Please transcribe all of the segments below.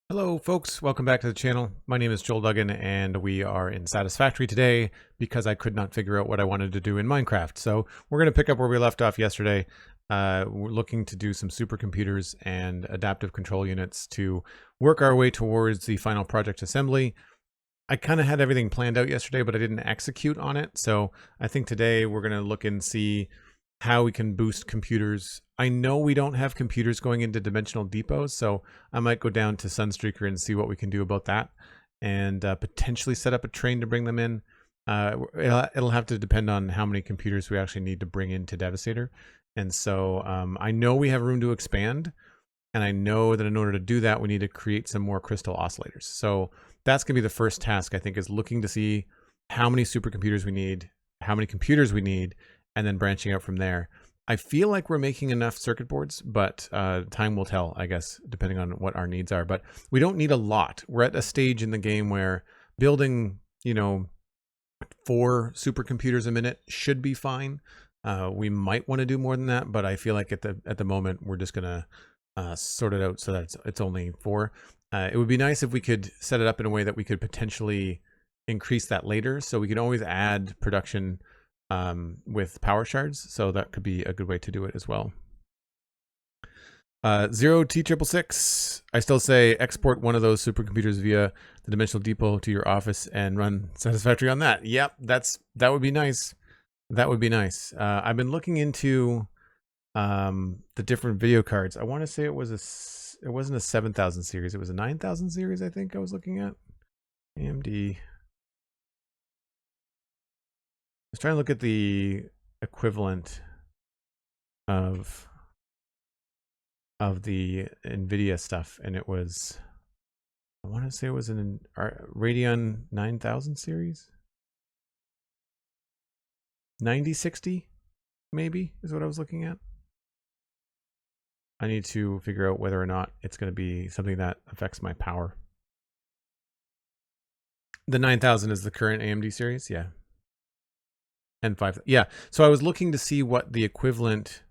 Hello folks, welcome back to the channel. My name is Joel Duggan and we are in Satisfactory today because I could not figure out what I wanted to do in Minecraft. So we're going to pick up where we left off yesterday. We're looking to do some supercomputers and adaptive control units to work our way towards the final project assembly. I kind of had everything planned out yesterday, but I didn't execute on it. So I think today we're going to look and see how we can boost computers. I know we don't have computers going into dimensional depots, so I might go down to Sunstreaker and see what we can do about that, and potentially set up a train to bring them in. It'll have to depend on how many computers we actually need to bring into Devastator. And so I know we have room to expand, and I know that in order to do that, we need to create some more crystal oscillators. So that's going to be the first task, I think, is looking to see how many supercomputers we need, how many computers we need, and then branching out from there. I feel like we're making enough circuit boards, but time will tell, I guess, depending on what our needs are. But we don't need a lot. We're at a stage in the game where building, 4 supercomputers a minute should be fine. We might want to do more than that, but I feel like at the moment we're just gonna sort it out so that it's only 4. It would be nice if we could set it up in a way that we could potentially increase that later, so we can always add production with power shards, so that could be a good way to do it as well. 0T666, I still say export one of those supercomputers via the dimensional depot to your office and run Satisfactory on that. Yep, that would be nice. That would be nice. I've been looking into the different video cards. I want to say it wasn't a 7000 series, it was a 9000 series, I think I was looking at. AMD. I was trying to look at the equivalent of the NVIDIA stuff, and it was, I want to say it was an Radeon 9000 series? 9060, maybe, is what I was looking at. I need to figure out whether or not it's going to be something that affects my power. The 9000 is the current AMD series, yeah. And 5, yeah. So I was looking to see what the equivalent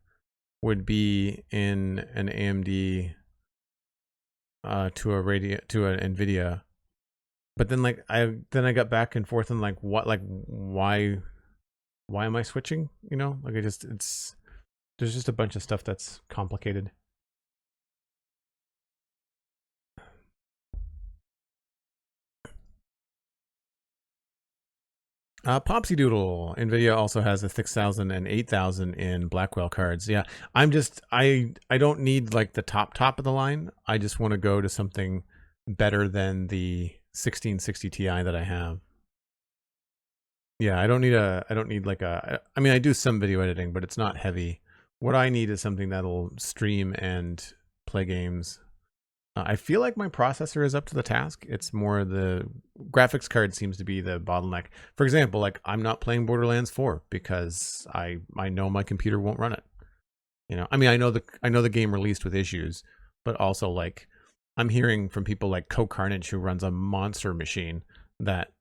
would be in an AMD to an NVIDIA, but then I got back and forth and why am I switching? There's just a bunch of stuff that's complicated. Popsy Doodle. NVIDIA also has a 6000 and 8000 in Blackwell cards. Yeah, I don't need like the top of the line. I just want to go to something better than the 1660 Ti that I have. Yeah, I don't need like I mean, I do some video editing, but it's not heavy. What I need is something that'll stream and play games. I feel like my processor is up to the task. It's more the graphics card seems to be the bottleneck. For example, like I'm not playing Borderlands 4 because I know my computer won't run it. I mean, I know the game released with issues, but also like I'm hearing from people like Carnage who runs a monster machine that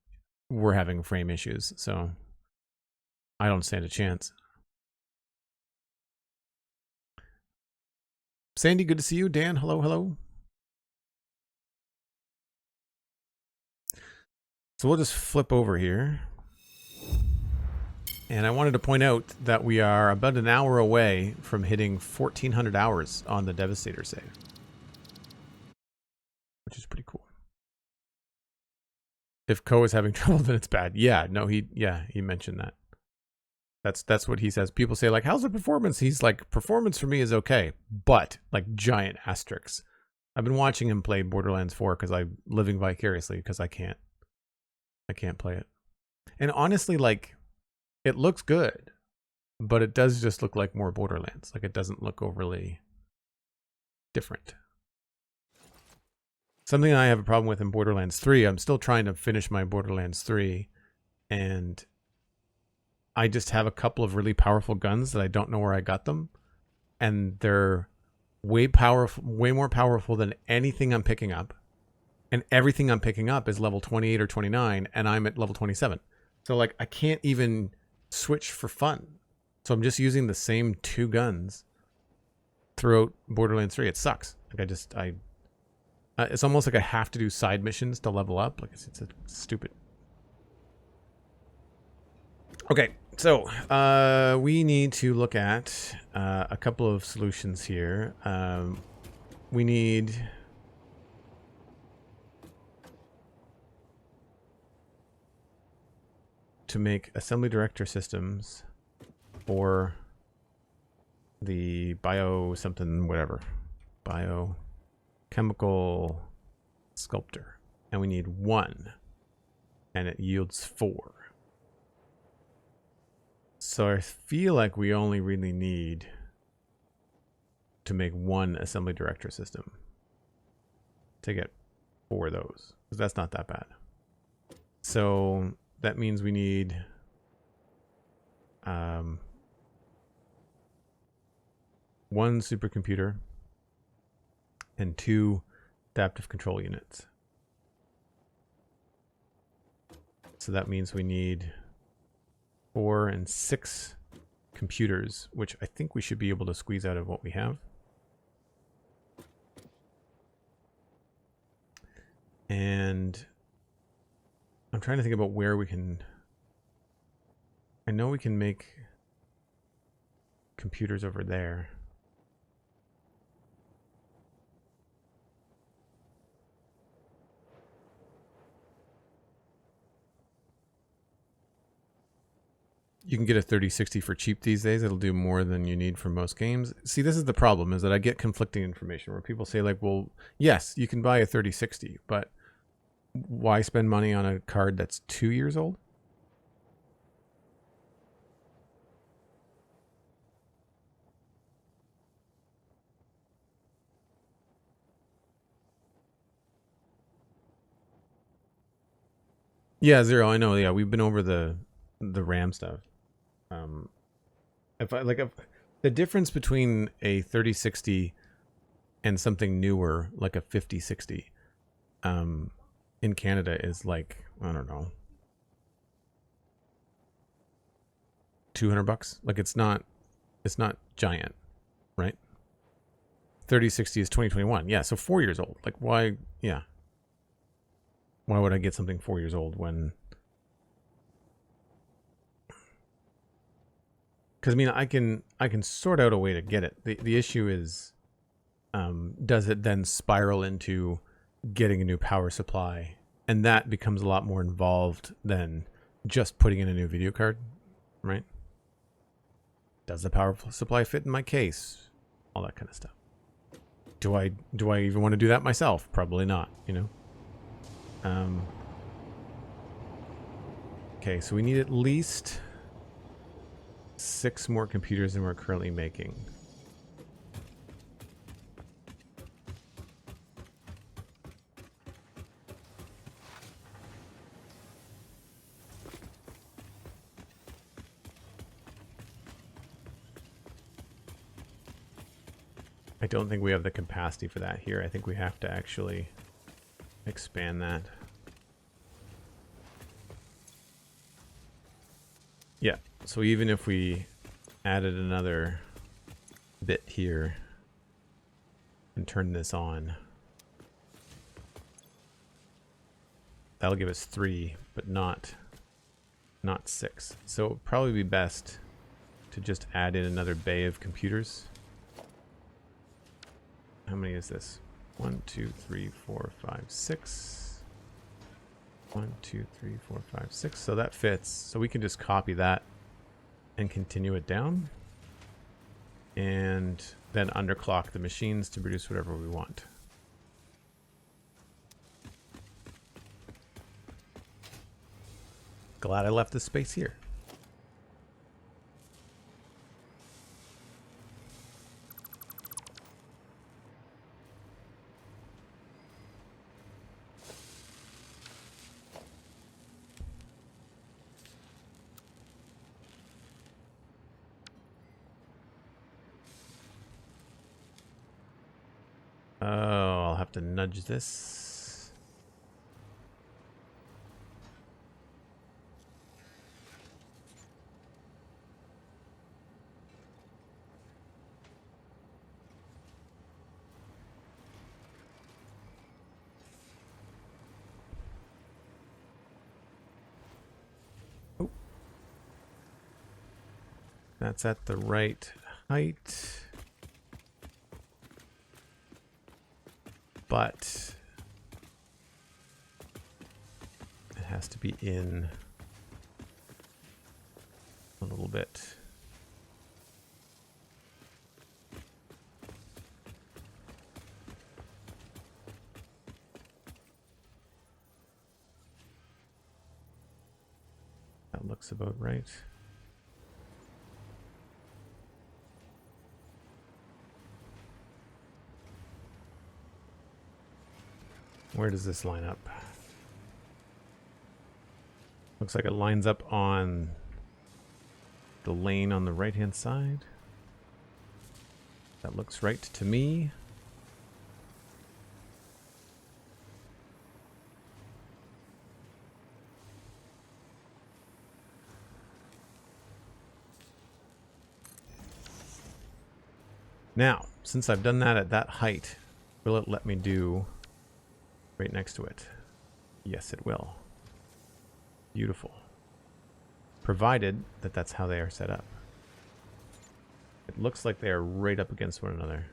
we're having frame issues. So I don't stand a chance. Sandy, good to see you. Dan, hello. So we'll just flip over here. And I wanted to point out that we are about an hour away from hitting 1400 hours on the Devastator save, which is pretty cool. If Cove is having trouble, then it's bad. Yeah, no, he mentioned that. That's what he says. People say like, how's the performance? He's like, performance for me is okay, but like giant asterisks. I've been watching him play Borderlands 4 because I'm living vicariously because I can't play it. And honestly, like, it looks good, but it does just look like more Borderlands. Like, it doesn't look overly different. Something I have a problem with in Borderlands 3, I'm still trying to finish my Borderlands 3, and I just have a couple of really powerful guns that I don't know where I got them, and they're way more powerful than anything I'm picking up. And everything I'm picking up is level 28 or 29, and I'm at level 27. So like I can't even switch for fun. So I'm just using the same 2 guns throughout Borderlands 3. It sucks. Like It's almost like I have to do side missions to level up. Like it's stupid. Okay, so we need to look at a couple of solutions here. We need to make assembly director systems for the bio something whatever biochemical sculptor, and we need 1, and it yields 4. So I feel like we only really need to make 1 assembly director system to get 4 of those, because that's not that bad. So that means we need 1 supercomputer and 2 adaptive control units. So that means we need 4 and 6 computers, which I think we should be able to squeeze out of what we have. And I'm trying to think about where we can... I know we can make computers over there. You can get a 3060 for cheap these days. It'll do more than you need for most games. See, this is the problem, is that I get conflicting information where people say like, well, yes, you can buy a 3060, but why spend money on a card that's 2 years old? Yeah, Zero, I know. Yeah, we've been over the RAM stuff. If the difference between a 3060 and something newer, like a 5060, in Canada is like, I don't know, $200. Like it's not giant, right? 3060 is 2021. Yeah, so 4 years old. Like why? Yeah. Why would I get something 4 years old when? Because I mean, I can sort out a way to get it. The issue is, does it then spiral into getting a new power supply, and that becomes a lot more involved than just putting in a new video card, right? Does the power supply fit in my case? All that kind of stuff. Do I even want to do that myself? Probably not, you know. Okay, so we need at least 6 more computers than we're currently making. I don't think we have the capacity for that here. I think we have to actually expand that. Yeah, so even if we added another bit here and turned this on, that'll give us 3, but not 6. So it would probably be best to just add in another bay of computers. How many is this? 1, 2, 3, 4, 5, 6. 1, 2, 3, 4, 5, 6. So that fits. So we can just copy that and continue it down. And then underclock the machines to produce whatever we want. Glad I left the space here. Oh, I'll have to nudge this. That's at the right height. But it has to be in a little bit. That looks about right. Where does this line up? Looks like it lines up on the lane on the right-hand side. That looks right to me. Now, since I've done that at that height, will it let me do right next to it? Yes, it will. Beautiful. Provided that that's how they are set up. It looks like they are right up against one another.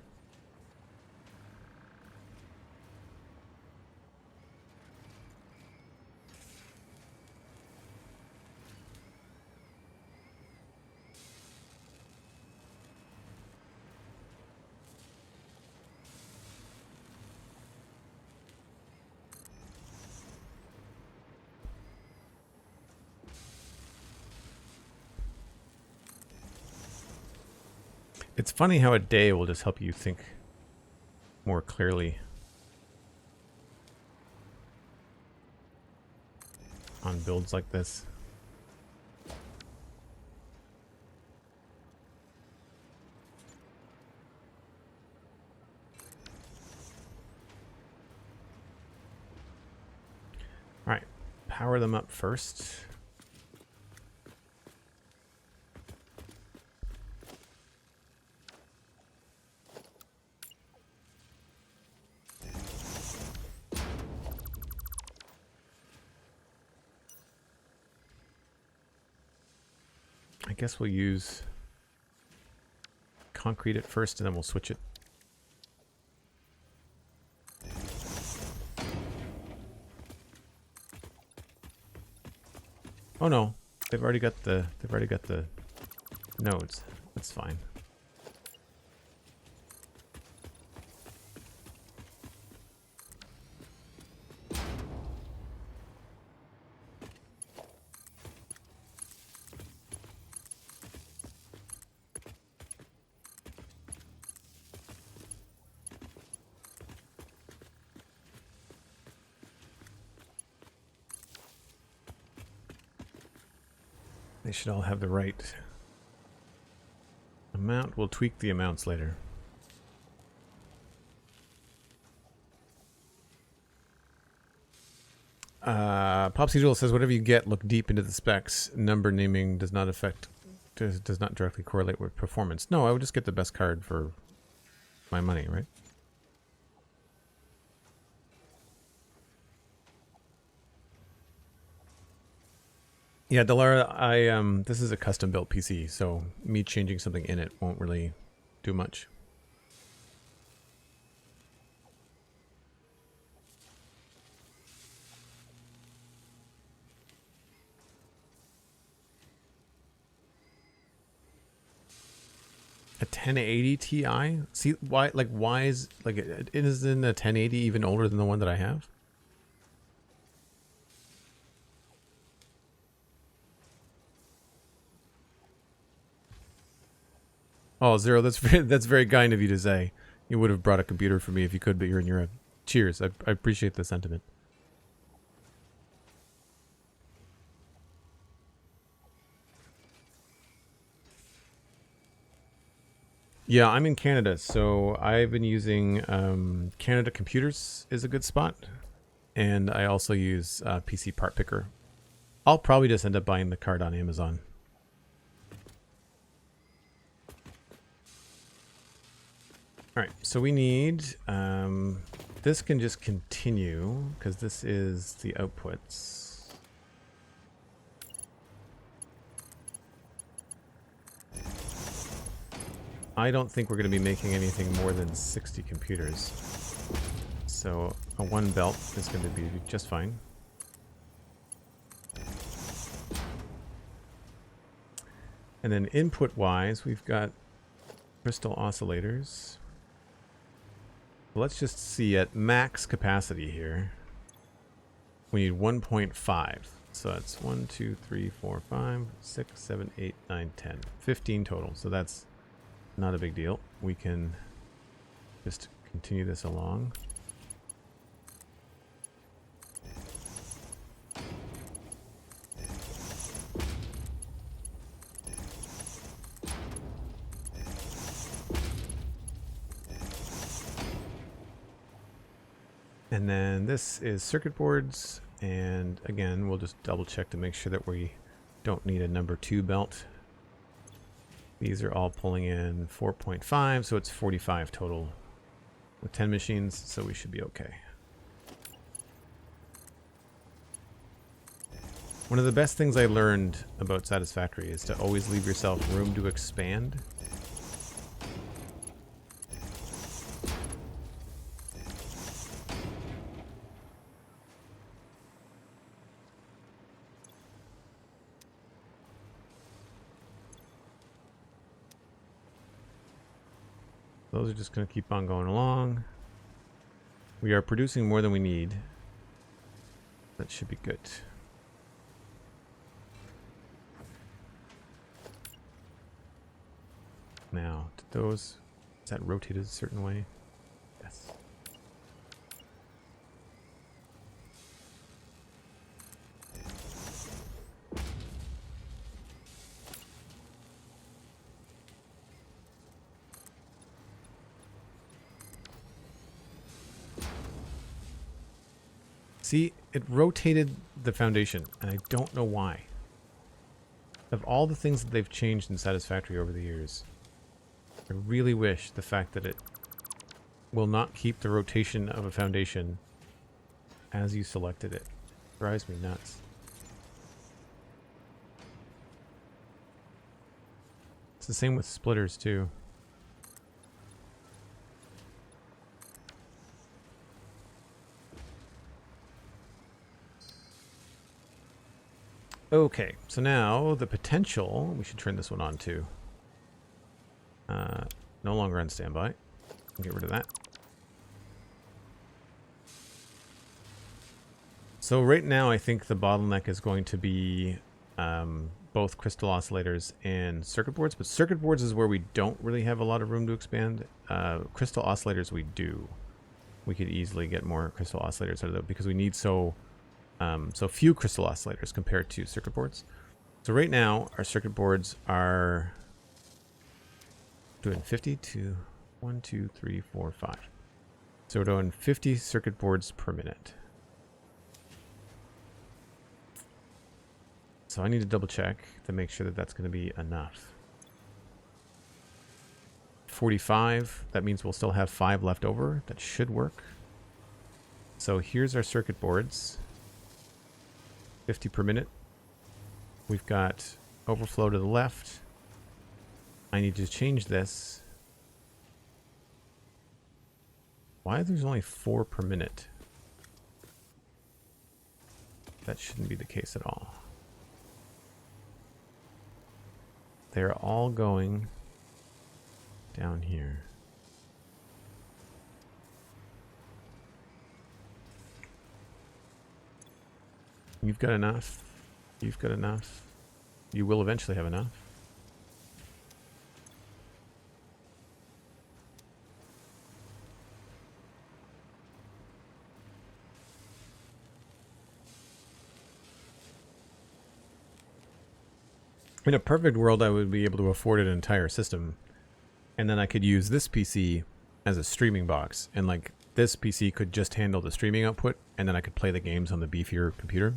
It's funny how a day will just help you think more clearly on builds like this. All right, power them up first. I guess we'll use concrete at first and then we'll switch it. Oh no, they've already got the nodes. That's fine. They should all have the right amount. We'll tweak the amounts later. Popsy Jewel says, whatever you get, look deep into the specs. Number naming does not directly correlate with performance. No, I would just get the best card for my money, right? Yeah, Dalara, this is a custom built PC, so me changing something in it won't really do much. A 1080 Ti? See why? Like, why is isn't a 1080 even older than the one that I have? Oh, Zero, that's very kind of you to say. You would have brought a computer for me if you could, but you're in Europe. Cheers. I appreciate the sentiment. Yeah, I'm in Canada, so I've been using Canada Computers is a good spot, and I also use PC Part Picker. I'll probably just end up buying the card on Amazon. All right, so we need, this can just continue because this is the outputs. I don't think we're going to be making anything more than 60 computers. So a 1 belt is going to be just fine. And then input-wise, we've got crystal oscillators. Let's just see at max capacity here. We need 1.5. So that's 1, 2, 3, 4, 5, 6, 7, 8, 9, 10. 15 total. So that's not a big deal. We can just continue this along. And then this is circuit boards, and again we'll just double check to make sure that we don't need a number 2 belt. These are all pulling in 4.5, so it's 45 total with 10 machines, so we should be okay. One of the best things I learned about Satisfactory is to always leave yourself room to expand. Those are just going to keep on going along. We are producing more than we need. That should be good. Now, did those, is that rotated a certain way? Yes. See, it rotated the foundation, and I don't know why. Of all the things that they've changed in Satisfactory over the years, I really wish the fact that it will not keep the rotation of a foundation as you selected it. Drives me nuts. It's the same with splitters too. Okay, so now the potential, we should turn this one on too. No longer on standby. Get rid of that. So right now I think the bottleneck is going to be both crystal oscillators and circuit boards, but circuit boards is where we don't really have a lot of room to expand. Crystal oscillators we do. We could easily get more crystal oscillators out of them because we need so few crystal oscillators compared to circuit boards. So right now our circuit boards are doing 50 to 1, 2, 3, 4, 5. So we're doing 50 circuit boards per minute. So I need to double check to make sure that that's going to be enough. 45, that means we'll still have 5 left over. That should work. So here's our circuit boards. 50 per minute. We've got overflow to the left. I need to change this. Why there's only 4 per minute? That shouldn't be the case at all. They're all going down here. You've got enough. You've got enough. You will eventually have enough. In a perfect world, I would be able to afford an entire system, and then I could use this PC as a streaming box, and like this PC could just handle the streaming output, and then I could play the games on the beefier computer.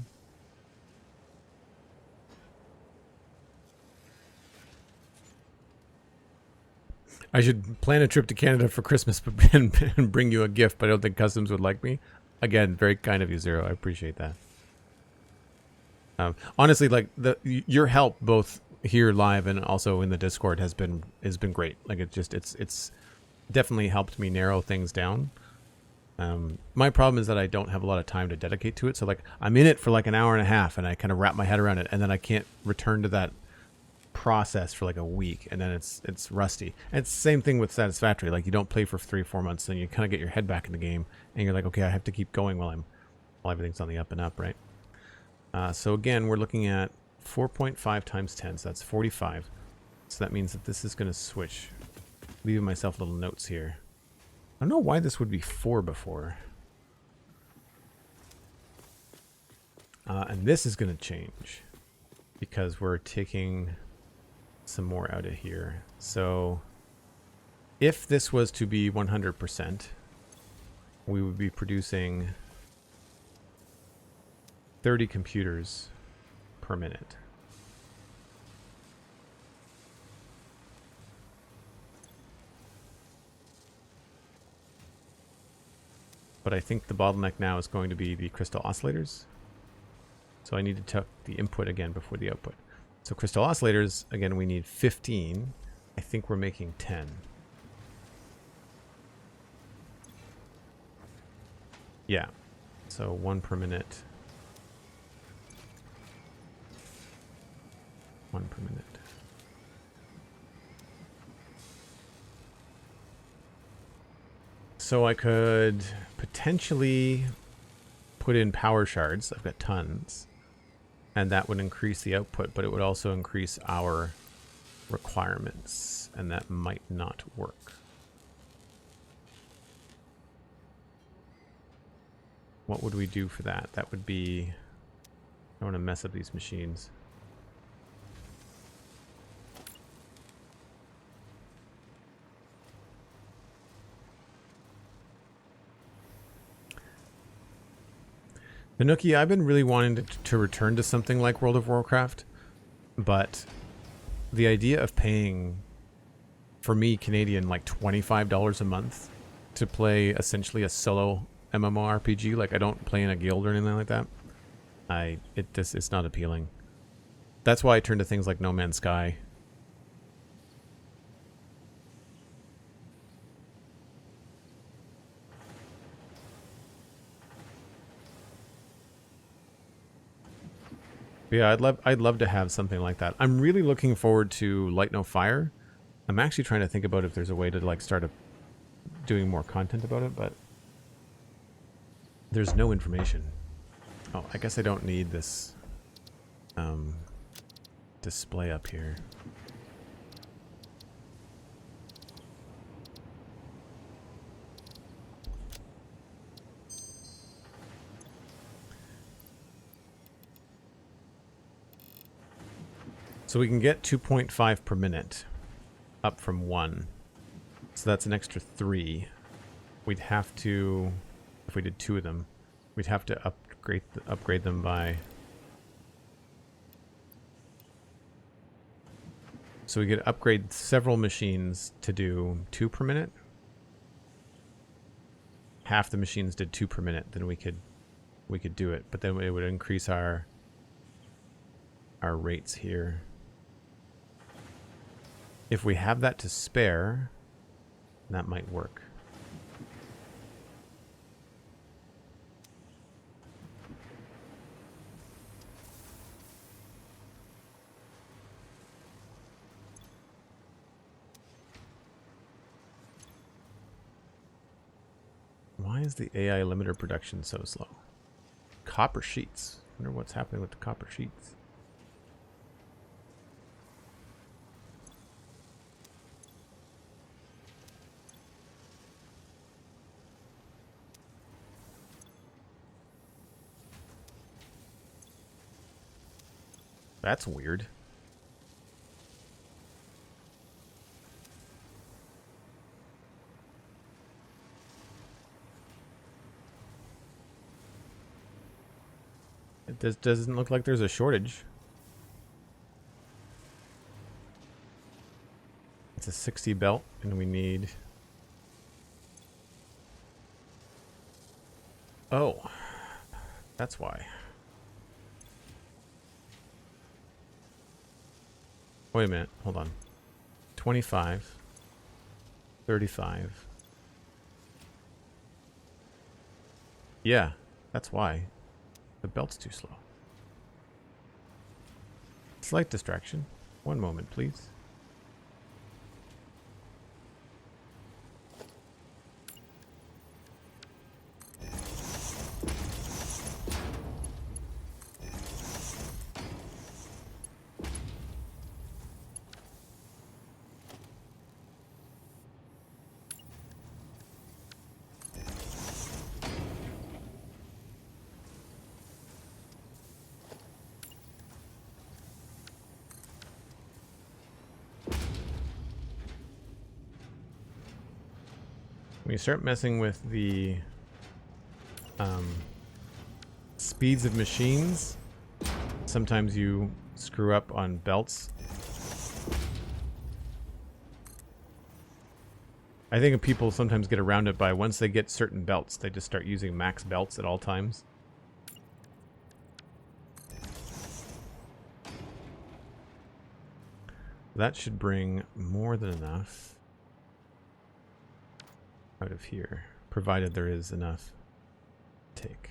I should plan a trip to Canada for Christmas and bring you a gift, but I don't think Customs would like me. Again, very kind of you, Zero. I appreciate that. Honestly, like your help both here live and also in the Discord has been great. Like it's definitely helped me narrow things down. My problem is that I don't have a lot of time to dedicate to it. So like I'm in it for like an hour and a half and I kind of wrap my head around it, and then I can't return to that process for like a week, and then it's rusty. And it's the same thing with Satisfactory. Like you don't play for 3 or 4 months, then you kind of get your head back in the game and you're like, okay, I have to keep going while everything's on the up and up, right? So again, we're looking at 4.5 times 10, so that's 45. So that means that this is going to switch. Leaving myself little notes here. I don't know why this would be 4 before. And this is going to change because we're taking some more out of here. So if this was to be 100%, we would be producing 30 computers per minute. But I think the bottleneck now is going to be the crystal oscillators. So I need to check the input again before the output. So crystal oscillators, again, we need 15. I think we're making 10. Yeah. So 1 per minute. 1 per minute. So I could potentially put in power shards. I've got tons. And that would increase the output, but it would also increase our requirements. And that might not work. What would we do for that? That would be... I don't want to mess up these machines. Nanuki, I've been really wanting to return to something like World of Warcraft, but the idea of paying, for me, Canadian, like $25 a month to play essentially a solo MMORPG, like I don't play in a guild or anything like that, it's not appealing. That's why I turn to things like No Man's Sky. Yeah, I'd love to have something like that. I'm really looking forward to Light No Fire. I'm actually trying to think about if there's a way to like start doing more content about it, but there's no information. Oh, I guess I don't need this display up here. So we can get 2.5 per minute, up from 1. So that's an extra 3. We'd have to, if we did 2 of them, we'd have to upgrade them by. So we could upgrade several machines to do 2 per minute. Half the machines did 2 per minute, then we could do it, but then it would increase our rates here. If we have that to spare, that might work. Why is the AI limiter production so slow? Copper sheets. I wonder what's happening with the copper sheets. That's weird. It doesn't look like there's a shortage. It's a 60 belt, and we need... Oh, that's why. Wait a minute. Hold on. 25. 35. Yeah, that's why. The belt's too slow. Slight distraction. One moment, please. When you start messing with the speeds of machines, sometimes you screw up on belts. I think people sometimes get around it by once they get certain belts, they just start using max belts at all times. That should bring more than enough out of here, provided there is enough to take.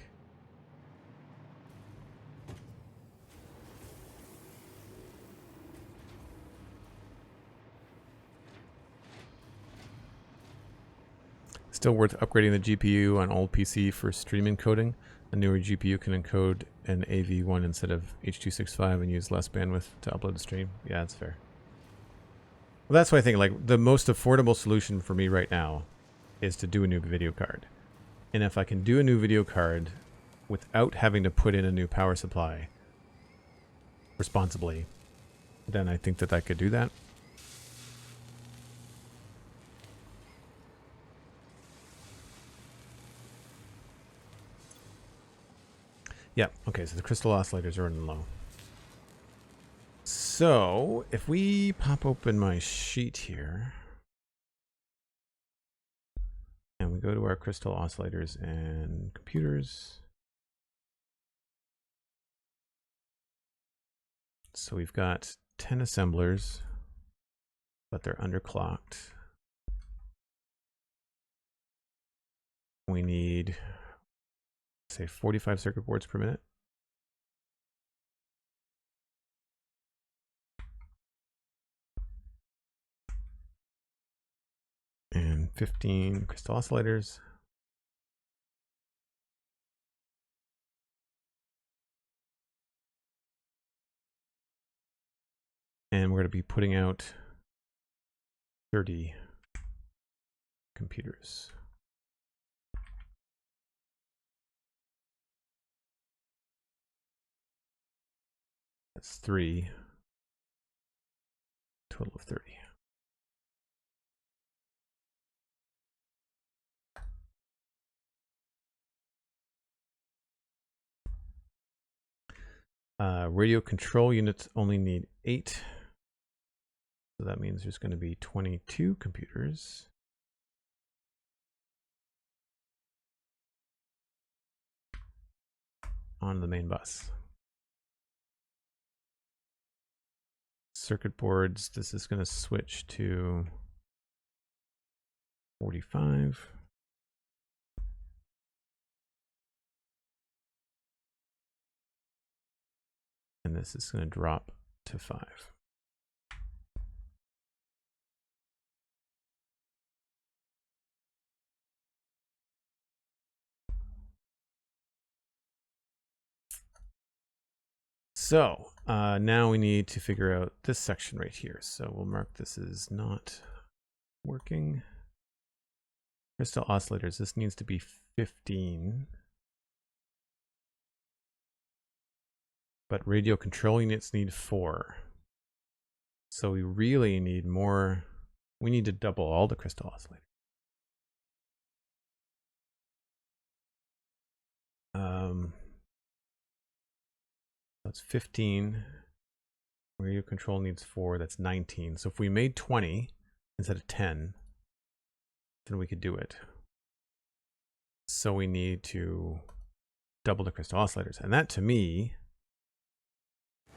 Still worth upgrading the GPU on old PC for stream encoding. A newer GPU can encode an AV1 instead of H.265 and use less bandwidth to upload the stream. Yeah, that's fair. Well, that's why I think like the most affordable solution for me right now is to do a new video card. And if I can do a new video card without having to put in a new power supply responsibly, then I think that I could do that. Yeah, okay, so the crystal oscillators are running low. So, if we pop open my sheet here, and we go to our crystal oscillators and computers. So we've got 10 assemblers, but they're underclocked. We need, say, 45 circuit boards per minute. And 15 crystal oscillators. And we're going to be putting out 30 computers. That's 3. Total of 30. Radio control units only need 8. So that means there's going to be 22 computers. On the main bus. Circuit boards, this is going to switch to 45. And this is going to drop to 5. So now we need to figure out this section right here. So we'll mark this as not working. Crystal oscillators, this needs to be 15. But radio control units need 4. So we really need more. We need to double all the crystal oscillators. That's 15. Radio control needs 4. That's 19. So if we made 20 instead of 10, then we could do it. So we need to double the crystal oscillators. And that to me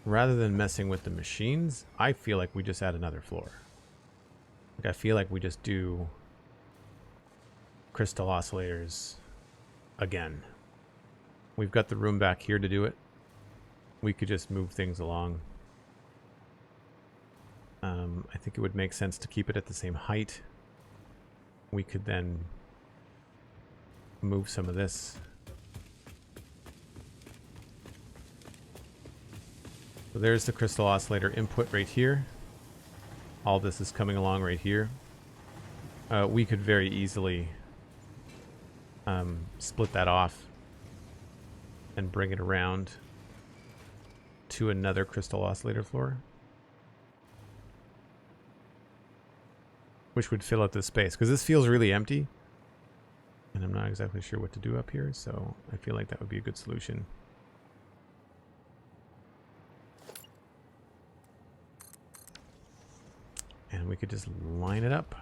rather than messing with the machines, I feel like we just add another floor. Like, I feel like we just do crystal oscillators again. We've got the room back here to do it. We could just move things along. I think it would make sense to keep it at the same height. We could then move some of this. So there's the crystal oscillator input right here. All this is coming along right here. We could very easily split that off and bring it around to another crystal oscillator floor, which would fill out this space, because this feels really empty and I'm not exactly sure what to do up here, so I feel like that would be a good solution. And we could just line it up.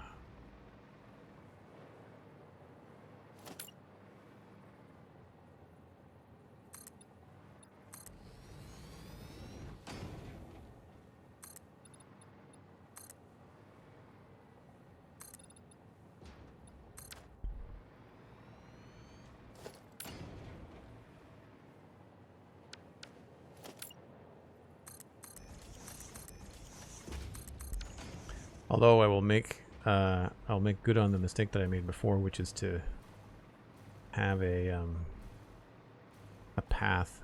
Although I will make, I'll make good on the mistake that I made before, which is to have a path.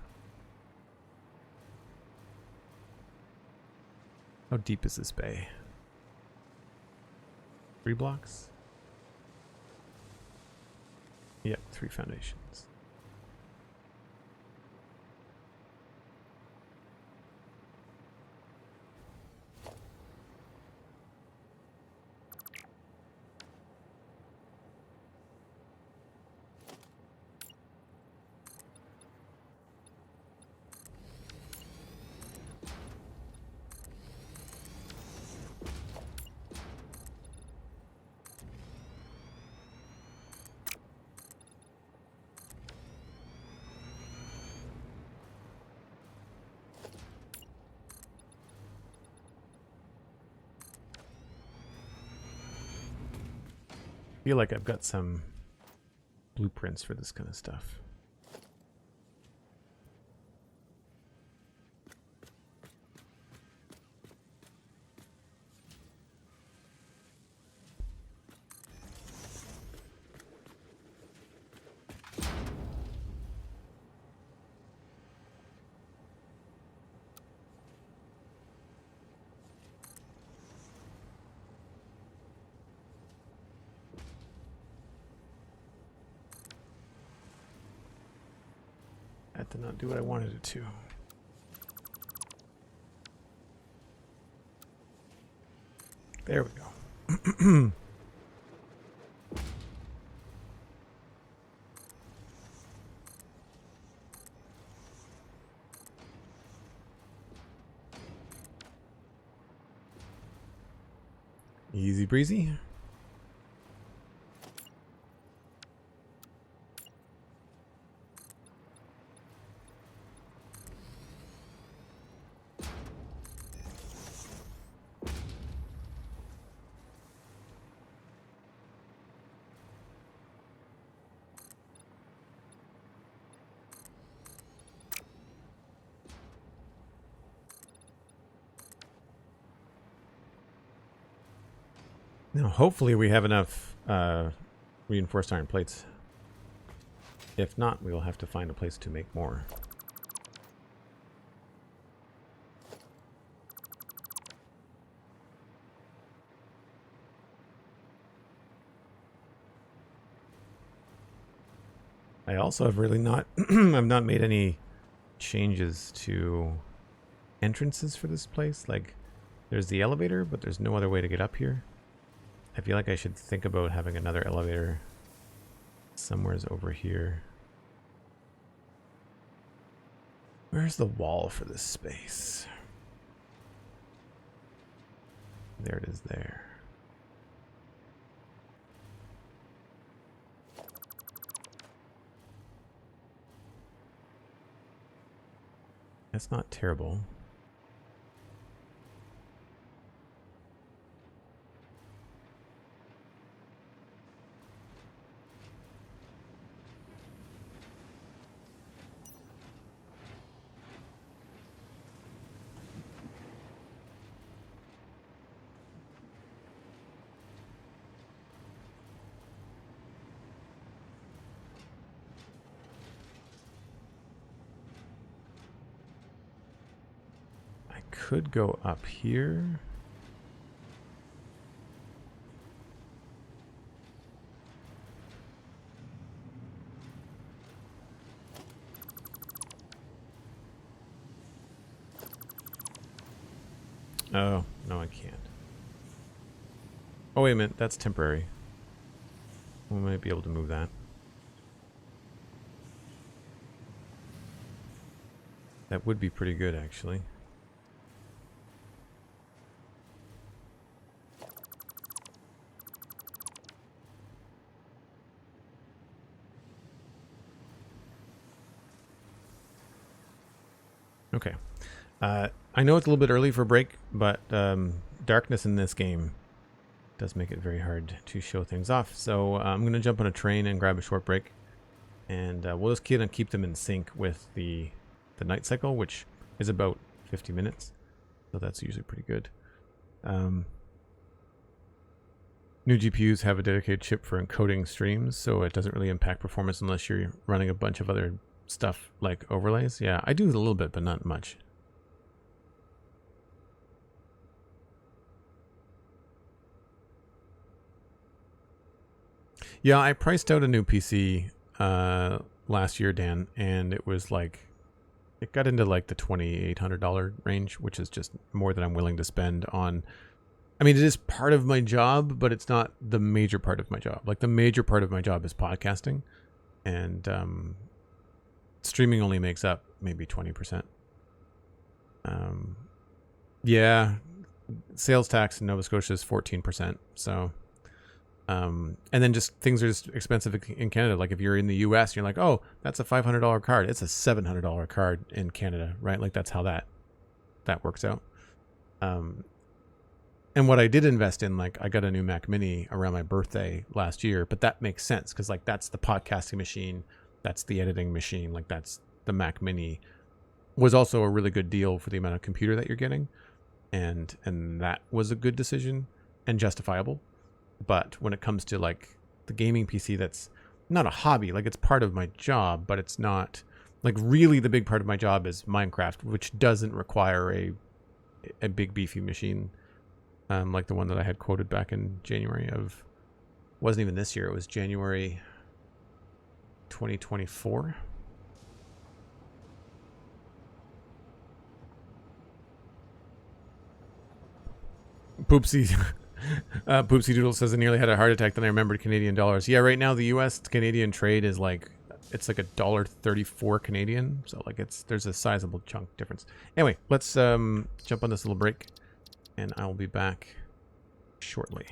How deep is this bay? 3 blocks? Yep, 3 foundations. I feel like I've got some blueprints for this kind of stuff. That did not do what I wanted it to. There we go. Easy breezy. Now, hopefully we have enough reinforced iron plates. If not, we will have to find a place to make more. I also have really not I've not made any changes to entrances for this place. Like, there's the elevator, but there's no other way to get up here. I feel like I should think about having another elevator somewhere's over here. Where's the wall for this space? There it is there. That's not terrible. could go up here. Oh, no, I can't. Oh, wait a minute. That's temporary. We might be able to move that. That would be pretty good, actually. Okay. I know it's a little bit early for a break, but darkness in this game does make it very hard to show things off. So I'm going to jump on a train and grab a short break. And we'll just keep them in sync with the night cycle, which is about 50 minutes. So that's usually pretty good. New GPUs have a dedicated chip for encoding streams, so it doesn't really impact performance unless you're running a bunch of other stuff like overlays. Yeah, I do a little bit, but not much. Yeah, I priced out a new PC last year, Dan, and it was like, it got into like the $2,800 range, which is just more than I'm willing to spend on. I mean, it is part of my job, but it's not the major part of my job. Like the major part of my job is podcasting, and streaming only makes up maybe 20%. Yeah, sales tax in Nova Scotia is 14%. So, and then just things are just expensive in Canada. Like if you're in the US, you're like, oh, that's a $500 card. It's a $700 card in Canada, right? Like that's how that works out. And what I did invest in, like I got a new Mac Mini around my birthday last year, but that makes sense because like that's the podcasting machine, that's the editing machine, like that's the Mac Mini. Was also a really good deal for the amount of computer that you're getting, and that was a good decision and justifiable. But when it comes to like the gaming PC, that's not a hobby. Like it's part of my job, but it's not like really the big part of my job is Minecraft, which doesn't require a big beefy machine, like the one that I had quoted back in January of, wasn't even this year. It was January 2024. Poopsie. Poopsie Doodle says I nearly had a heart attack, then I remembered Canadian dollars. Yeah, right now the US Canadian trade is like, it's like $1.34 Canadian. So like there's a sizable chunk difference. Anyway, let's jump on this little break and I'll be back shortly.